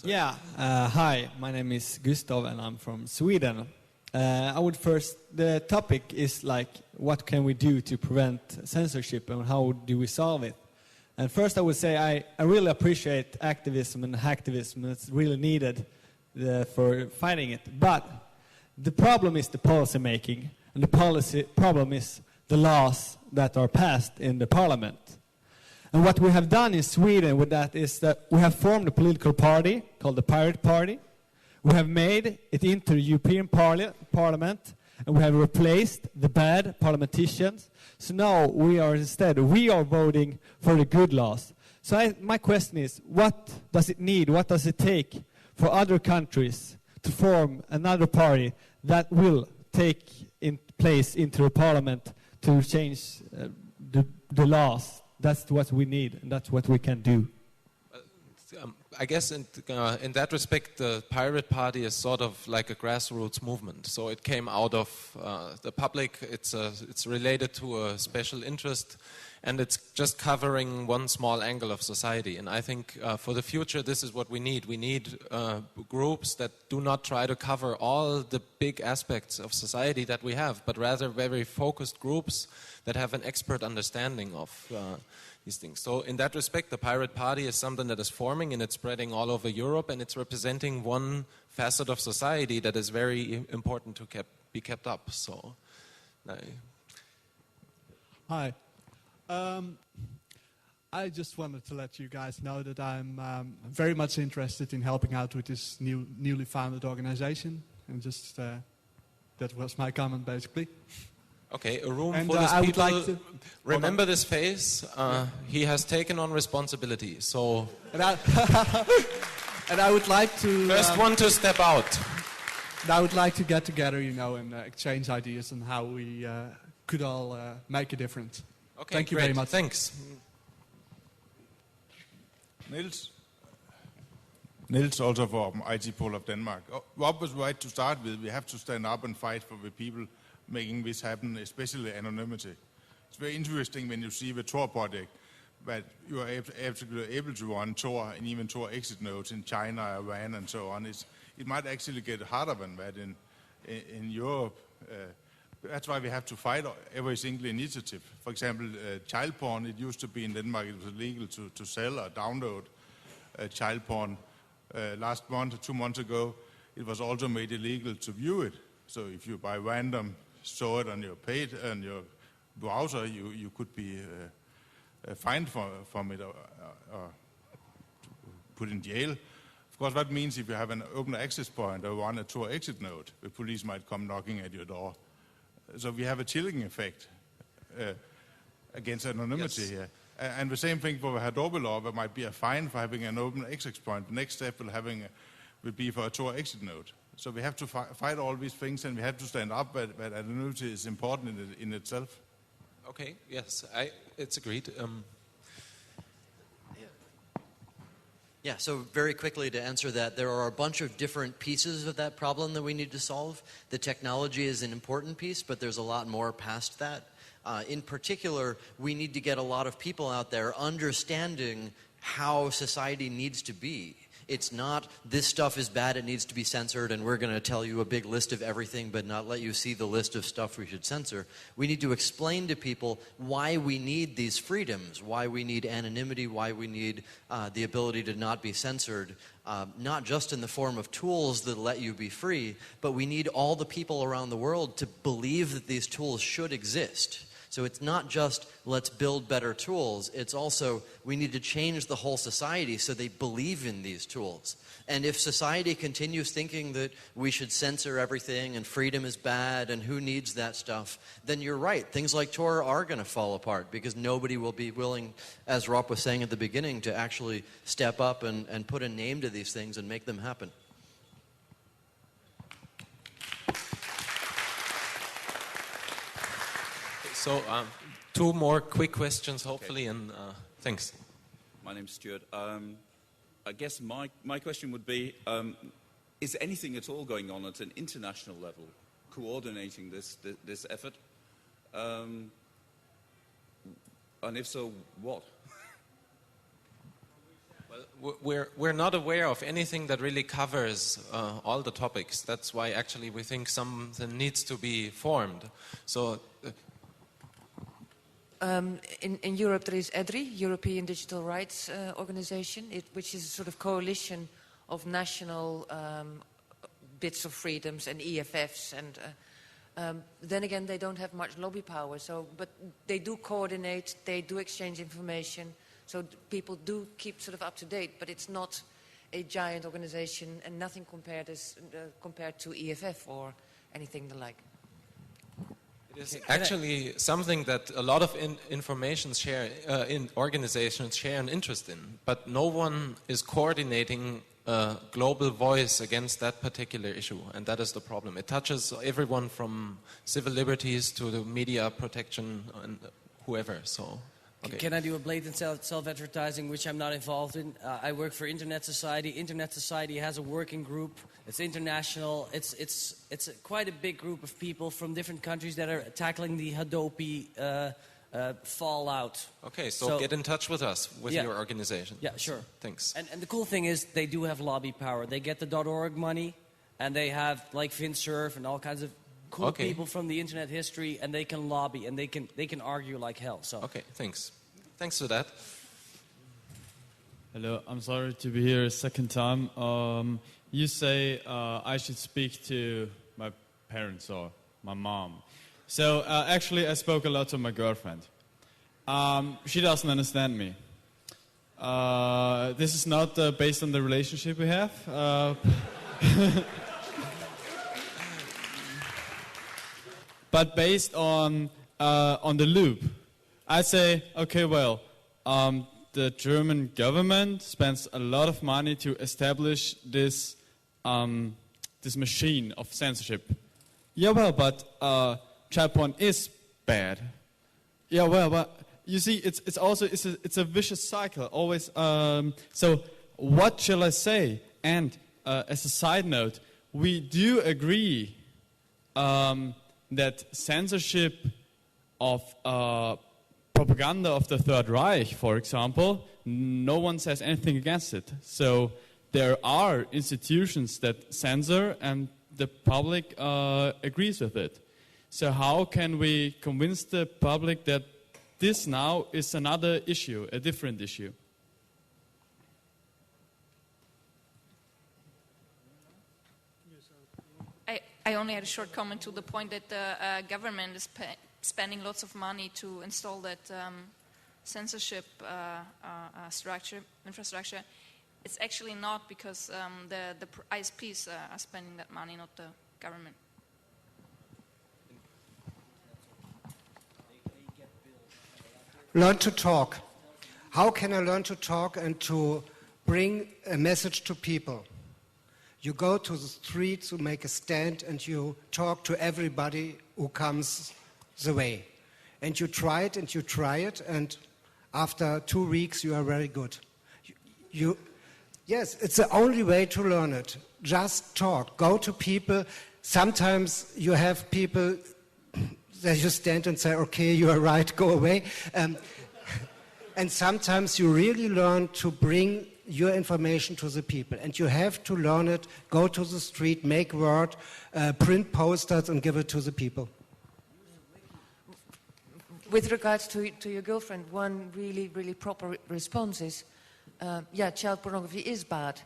Yeah, hi, my name is Gustav and I'm from Sweden. The topic is like, what can we do to prevent censorship and how do we solve it? And first I would say I really appreciate activism and hacktivism. It's really needed for fighting it. But the problem is the policy making, and the problem is the laws that are passed in the parliament. And what we have done in Sweden with that is that we have formed a political party called the Pirate Party. We have made it into the European Parliament, and we have replaced the bad parliamentarians. So now we are voting for the good laws. So my question is, what does it take for other countries to form another party that will take in place into the parliament to change the laws? That's what we need, and that's what we can do. I guess in that respect, the Pirate Party is sort of like a grassroots movement. So it came out of the public. It's related to a special interest, and it's just covering one small angle of society. And I think for the future, this is what we need. We need groups that do not try to cover all the big aspects of society that we have, but rather very focused groups that have an expert understanding of these things. So in that respect, the Pirate Party is something that is forming and it's spreading all over Europe, and it's representing one facet of society that is very important to be kept up. So, Hi. I just wanted to let you guys know that I'm very much interested in helping out with this newly founded organization. And just that was my comment, basically. Okay, a room full of people. Like to remember this face. He has taken on responsibility. So, and I would like to first one to step out. And I would like to get together, and exchange ideas on how we could all make a difference. Okay, thank you great. very much. Thanks. Niels, also from IT Pol of Denmark. Rob was right to start with. We have to stand up and fight for the people making this happen, especially anonymity. It's very interesting when you see the Tor project, that you are able to run Tor and even Tor exit nodes in China, Iran, and so on. It might actually get harder than that in Europe. That's why we have to fight every single initiative. For example, child porn, it used to be in Denmark, it was illegal to sell or download child porn. Last month or 2 months ago, it was also made illegal to view it. So if you by random saw it on your page and your browser, you could be fined from it or put in jail. Of course, that means if you have an open access point or run a Tor exit node, the police might come knocking at your door. So we have a chilling effect against anonymity here. And the same thing for the HAR law, there might be a fine for having an open access point. The next step will be for a Tor exit node. So we have to fight all these things, and we have to stand up that anonymity is important in itself. Okay, yes, it's agreed. Yeah, so very quickly to answer that, there are a bunch of different pieces of that problem that we need to solve. The technology is an important piece, but there's a lot more past that. In particular, we need to get a lot of people out there understanding how society needs to be. It's not, this stuff is bad, it needs to be censored, and we're going to tell you a big list of everything but not let you see the list of stuff we should censor. We need to explain to people why we need these freedoms, why we need anonymity, why we need the ability to not be censored, not just in the form of tools that let you be free, but we need all the people around the world to believe that these tools should exist. So it's not just, let's build better tools, it's also, we need to change the whole society so they believe in these tools. And if society continues thinking that we should censor everything and freedom is bad and who needs that stuff, then you're right, things like Tor are going to fall apart because nobody will be willing, as Rob was saying at the beginning, to actually step up and put a name to these things and make them happen. So, 2 more quick questions, hopefully, and thanks. My name's Stuart. I guess my question would be, is anything at all going on at an international level coordinating this effort? And if so, what? We're not aware of anything that really covers all the topics. That's why actually we think something needs to be formed. So. In Europe there is EDRI, European Digital Rights Organization, which is a sort of coalition of national bits of freedoms and EFFs, and then again they don't have much lobby power, but they do coordinate, they do exchange information, so people do keep sort of up to date, but it's not a giant organization and nothing compared to EFF or anything the like. It's actually something that a lot of organizations share an interest in, but no one is coordinating a global voice against that particular issue, and that is the problem. It touches everyone from civil liberties to the media protection and whoever. So. Okay. Can I do a blatant self-advertising, which I'm not involved in? I work for Internet Society. Internet Society has a working group. It's international. It's quite a big group of people from different countries that are tackling the Hadopi fallout. Okay, so get in touch with us, with your organization. Yeah, sure. Thanks. And the cool thing is they do have lobby power. They get the .org money, and they have like FinSurf and all kinds of cool people from the internet history, and they can lobby and they can argue like hell. So okay, thanks for that. Hello, I'm sorry to be here a second time. You say I should speak to my parents or my mom. So actually I spoke a lot to my girlfriend. She doesn't understand me. This is not based on the relationship we have. But based on the loop, I say, okay, well, the German government spends a lot of money to establish this this machine of censorship. Yeah, well, but child porn is bad. Yeah, well, but you see, it's also a vicious cycle. Always. So, what shall I say? And as a side note, we do agree that censorship of propaganda of the Third Reich, for example, no one says anything against it. So there are institutions that censor and the public agrees with it. So how can we convince the public that this now is another issue, a different issue? I only had a short comment to the point that the government is spending lots of money to install that censorship infrastructure. It's actually not, because the ISPs are spending that money, not the government. Learn to talk. How can I learn to talk and to bring a message to people? You go to the streets, you make a stand, and you talk to everybody who comes the way. And you try it, and after 2 weeks you are very good. Yes, it's the only way to learn it. Just talk. Go to people. Sometimes you have people that you stand and say, okay, you are right, go away. And sometimes you really learn to bring your information to the people. And you have to learn it, go to the street, make word, print posters and give it to the people. With regards to your girlfriend, one really, really proper response is, yeah, child pornography is bad.